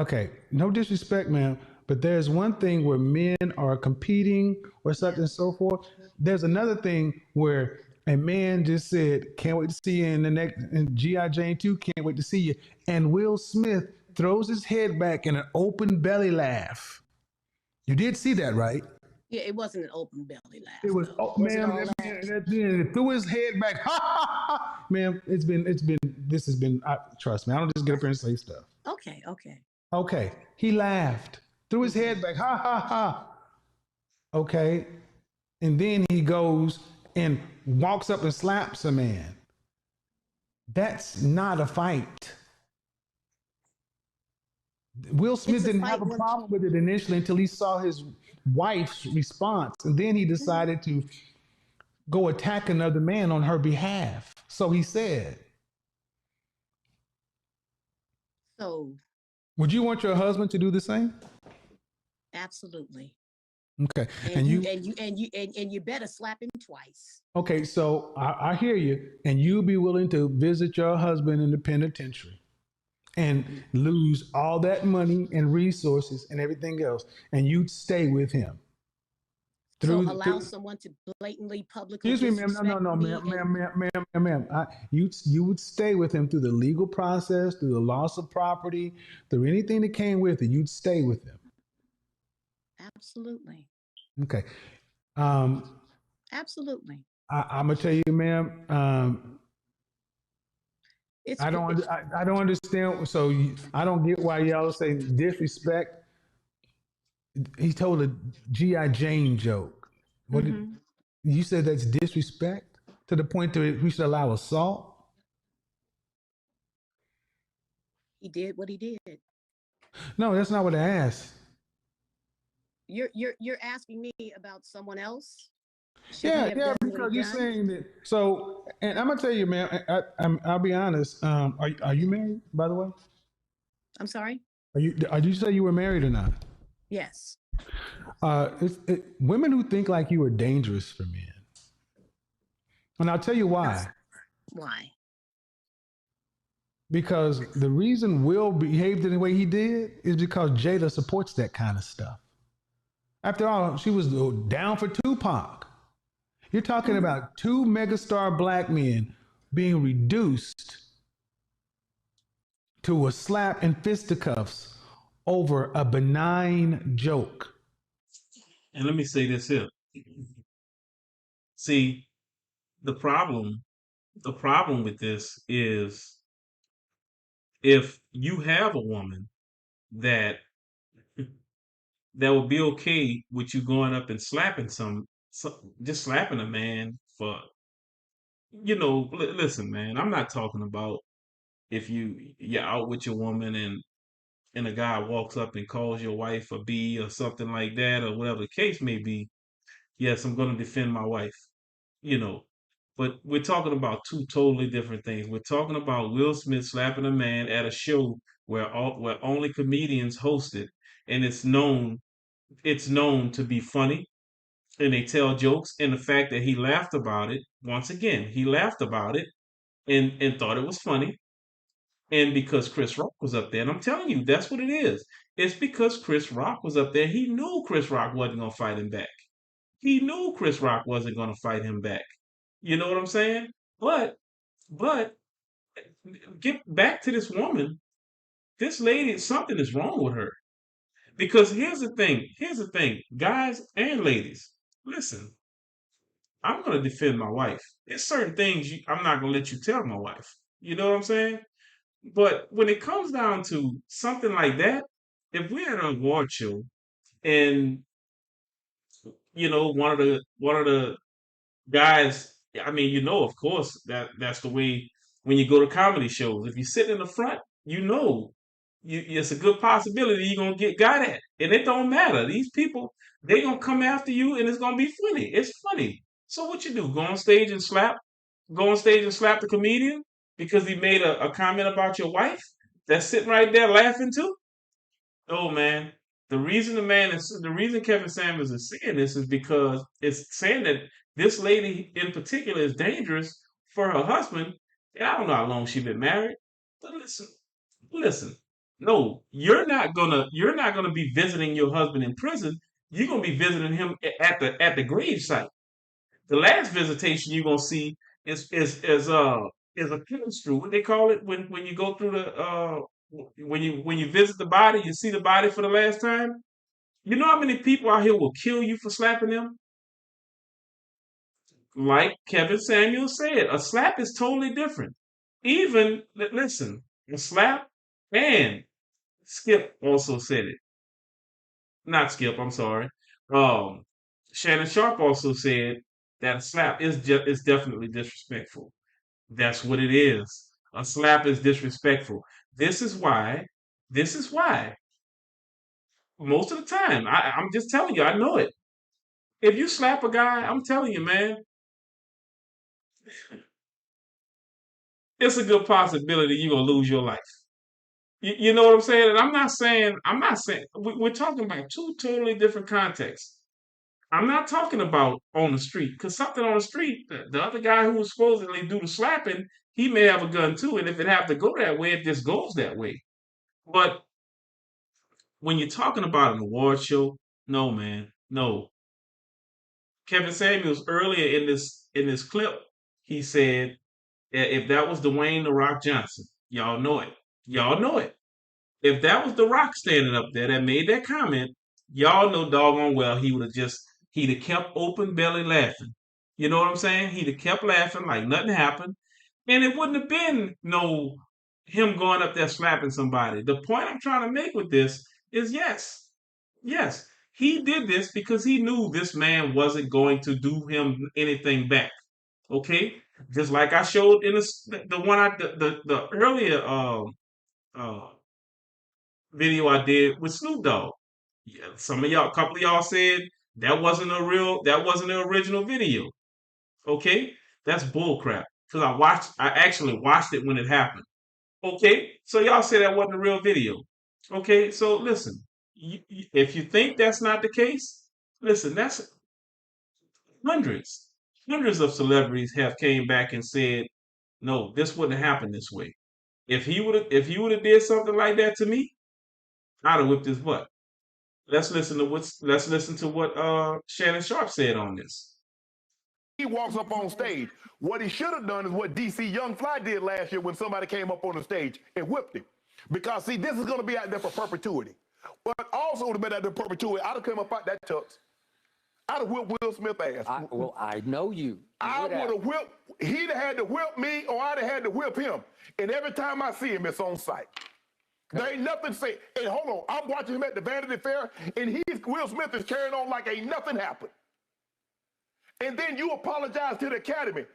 Okay, no disrespect, ma'am, but there's one thing where men are competing or such and Yes. so forth. There's another thing where a man just said, "Can't wait to see you in the next in GI Jane 2. Can't wait to see you." And Will Smith throws his head back in an open belly laugh. You did see that, right? Yeah, it wasn't an open belly It laugh was, though. oh, Was it ma'am, all man, laughs? threw his head back. Ha ha ha, ma'am. This has been. Trust me, I don't just get up here and say stuff. Okay, okay. Okay, he laughed, threw his Hmm. head back. Ha ha ha. Okay, and then he goes and walks up and slaps a man. That's not a fight. Will Smith It's a didn't have fight a when problem with it initially until he saw his wife's response, and then he Mhm. decided to go attack another man on her behalf. So he said, So "Would you want your husband to do the same?" absolutely. Okay, And and you you and you and you and you better slap him twice. okay, so I hear you, and you be willing to visit your husband in the penitentiary and lose all that money and resources and everything else, and you'd stay with him So through. allow someone to blatantly, publicly Excuse me, ma'am. No, no, disrespect no, me ma'am, and ma'am, ma'am, ma'am, ma'am. You would stay with him through the legal process, through the loss of property, through anything that came with it. You'd stay with him. absolutely. Okay. Um, Absolutely. I'm gonna tell you, ma'am. It's it's I don't understand. So I don't get why y'all say disrespect. He told a GI Jane joke. What did, hmm you said that's disrespect to the point that we should allow assault? he did what he did. No, that's not what I asked. You're asking me about someone else. Should he Yeah, have yeah, done what he because you're done? saying that. So, and I'm gonna tell you, man. I'll be honest. Are you married, by the way? I'm sorry. Are you say you were married or not? Yes. Women who think like you are dangerous for men, and I'll tell you That's why. why. Because the reason Will behaved in the way he did is because Jada supports that kind of stuff. After all, she was down for Tupac. You're talking Hmm. about two megastar black men being reduced to a slap and fisticuffs over a benign joke. And let me say this here. See, the problem, the problem with this is if you have a woman that that would be okay with you going up and slapping just slapping a man for, listen, man, I'm not talking about if you're out with your woman and a guy walks up and calls your wife a B or something like that or whatever the case may be. Yes, I'm going to defend my wife, you know. But we're talking about two totally different things. We're talking about Will Smith slapping a man at a show where only comedians host it, and it's known to be funny, and they tell jokes. And the fact that he laughed about it, once again, he laughed about it and thought it was funny. And because Chris Rock was up there, and I'm telling you, that's what it is. It's because Chris Rock was up there. He knew Chris Rock wasn't gonna fight him back. He knew Chris Rock wasn't gonna fight him back. You know what I'm saying? But get back to this woman. This lady, something is wrong with her. Because here's the thing. Here's the thing, guys and ladies. Listen, I'm gonna defend my wife. There's certain things I'm not gonna let you tell my wife. You know what I'm saying? But when it comes down to something like that, if we're at an award show and one of the guys, I mean, of course that's the way when you go to comedy shows. If you sit in the front, it's a good possibility you're gonna get got at, and it don't matter. These people, they gonna come after you, and it's gonna be funny. It's funny. So what you do? Go on stage and slap the comedian because he made a comment about your wife that's sitting right there laughing too? Oh man, the reason Kevin Samuels is saying this is because it's saying that this lady in particular is dangerous for her husband. And I don't know how long she's been married, but listen. No, you're not gonna be visiting your husband in prison. You're gonna be visiting him at the grave site. The last visitation you're gonna see is a pills through. What they call it when you go through the when you visit the body, you see the body for the last time. You know how many people out here will kill you for slapping them? Like Kevin Samuel said, a slap is totally different. Even listen, a slap and Skip also said it. Not Skip, I'm sorry. Um, Shannon Sharp also said that a slap is definitely disrespectful. That's what it is. A slap is disrespectful. This is why. This is why. Most of the time, I'm just telling you, I know it. If you slap a guy, I'm telling you, man, it's a good possibility you're gonna lose your life. You know what I'm saying? And I'm not saying we're talking about two totally different contexts. I'm not talking about on the street because something on the street, the other guy who was supposedly do the slapping, he may have a gun too, and if it have to go that way, it just goes that way. But when you're talking about an award show, no, man, no. Kevin Samuels earlier in this clip, he said if that was Dwayne the Rock Johnson, y'all know it, y'all know it. If that was The Rock standing up there that made that comment, y'all know doggone well he'd have kept open belly laughing. You know what I'm saying? He'd have kept laughing like nothing happened, and it wouldn't have been no him going up there slapping somebody. The point I'm trying to make with this is yes, yes, he did this because he knew this man wasn't going to do him anything back. Okay, just like I showed in the one the earlier uh video I did with Snoop Dogg. Yeah, some of y'all, a couple of y'all said that wasn't the original video. Okay, that's bullcrap. Because I actually watched it when it happened. Okay, so y'all say that wasn't a real video. Okay, so listen, if you think that's not the case, listen, that's hundreds, hundreds of celebrities have came back and said, no, this wouldn't have happened this way. If he would have did something like that to me, I'd have whipped his butt. Let's listen to what Shannon Sharp said on this. He walks up on stage. What he should have done is what DC Young Fly did last year when somebody came up on the stage and whipped him. Because see, this is going to be out there for perpetuity. But also would have been out there for perpetuity. I'd have come up out that tux. I'd have whipped Will Smith ass. I know you. I would have whipped. He'd have had to whip me, or I'd have had to whip him. And every time I see him, it's on sight. There ain't nothing say. And hold on, I'm watching him at the Vanity Fair, and Will Smith is carrying on like ain't nothing happened. And then you apologize to the Academy.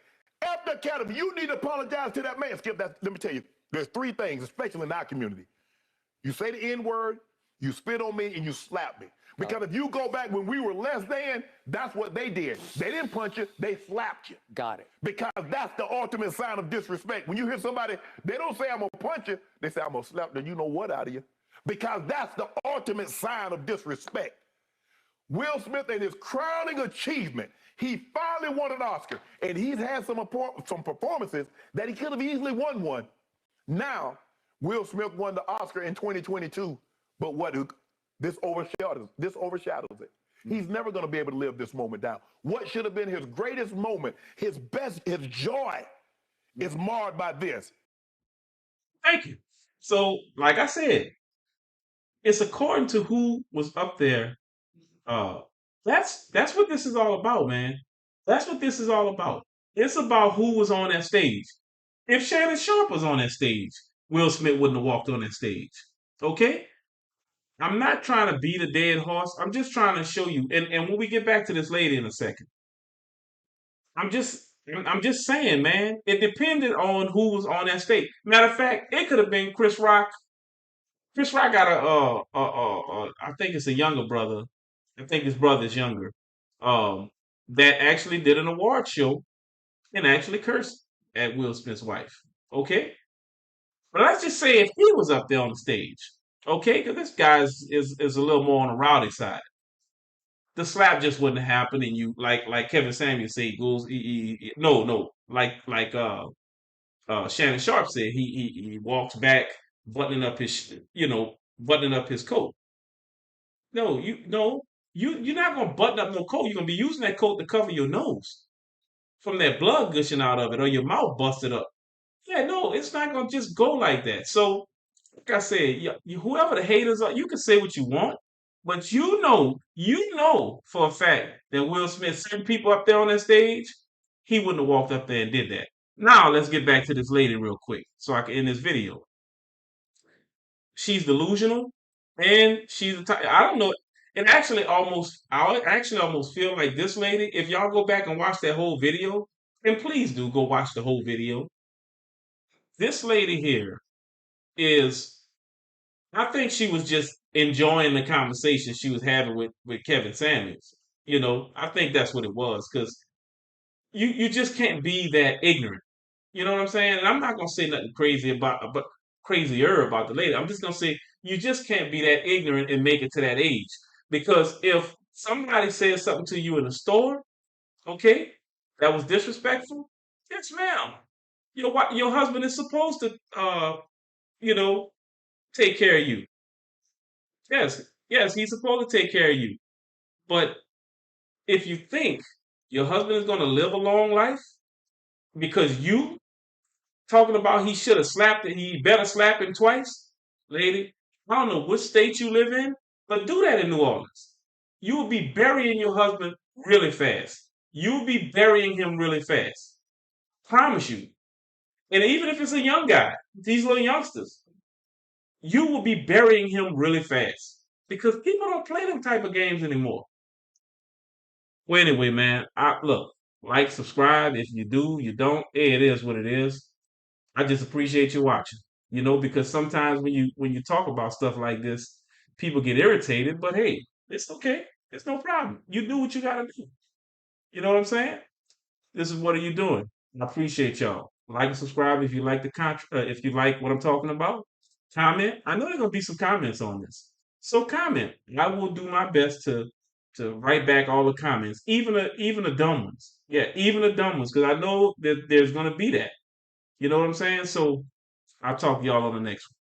After the Academy, you need to apologize to that man. Skip, let me tell you, there's three things, especially in our community. You say the N-word, you spit on me, and you slap me. Because if you go back when we were less than, that's what they did. They didn't punch you, they slapped you. Got it. Because that's the ultimate sign of disrespect. When you hear somebody, they don't say, I'm going to punch you. They say, I'm going to slap the you know what out of you. Because that's the ultimate sign of disrespect. Will Smith and his crowning achievement, he finally won an Oscar. And he's had some performances that he could have easily won one. Now, Will Smith won the Oscar in 2022. But what? This overshadows it. He's never going to be able to live this moment down. What should have been his greatest moment, his best, his joy, is marred by this. Thank you. So, like I said, it's according to who was up there. That's what this is all about, man. That's what this is all about. It's about who was on that stage. If Shannon Sharp was on that stage, Will Smith wouldn't have walked on that stage. Okay? I'm not trying to beat a dead horse. I'm just trying to show you. And when we get back to this lady in a second, I'm just saying, man, it depended on who was on that stage. Matter of fact, it could have been Chris Rock. Chris Rock got I think it's a younger brother. I think his brother's younger. Um, that actually did an award show and actually cursed at Will Smith's wife. Okay? But let's just say if he was up there on the stage, okay, because this guy is a little more on the rowdy side. The slap just wouldn't happen, and you like Kevin Samuels said, goes no, like Shannon Sharp said, he walks back buttoning up buttoning up his coat. No, you're not gonna button up no coat. You're gonna be using that coat to cover your nose from that blood gushing out of it or your mouth busted up. Yeah, no, it's not gonna just go like that. So, like I said, whoever the haters are, you can say what you want, but you know for a fact that Will Smith, certain people up there on that stage, he wouldn't have walked up there and did that. Now let's get back to this lady real quick, so I can end this video. She's delusional, and she's the type. I don't know. I actually almost feel like this lady. If y'all go back and watch that whole video, and please do go watch the whole video. This lady here is, I think she was just enjoying the conversation she was having with Kevin Samuels. I think that's what it was, because you just can't be that ignorant. You know what I'm saying? And I'm not gonna say nothing crazier about the lady. I'm just gonna say you just can't be that ignorant and make it to that age. Because if somebody says something to you in the store, okay, that was disrespectful, yes, ma'am. Your husband is supposed to you know, take care of you. Yes, yes, he's supposed to take care of you. But if you think your husband is gonna live a long life because you talking about he should have slapped it, he better slap him twice, lady. I don't know what state you live in, but do that in New Orleans. You will be burying your husband really fast. You will be burying him really fast. Promise you. And even if it's a young guy, these little youngsters, you will be burying him really fast because people don't play them type of games anymore. Well, anyway, man, look, like, subscribe. If you do, you don't. Hey, it is what it is. I just appreciate you watching. Because sometimes when you talk about stuff like this, people get irritated. But hey, it's okay. It's no problem. You do what you gotta do. You know what I'm saying? This is what are you doing? I appreciate y'all. Like and subscribe if you like if you like what I'm talking about. Comment. I know there's gonna be some comments on this, so comment. I will do my best to write back all the comments, even the dumb ones. Yeah, even the dumb ones, because I know that there's gonna be that. You know what I'm saying? So I'll talk to y'all on the next one.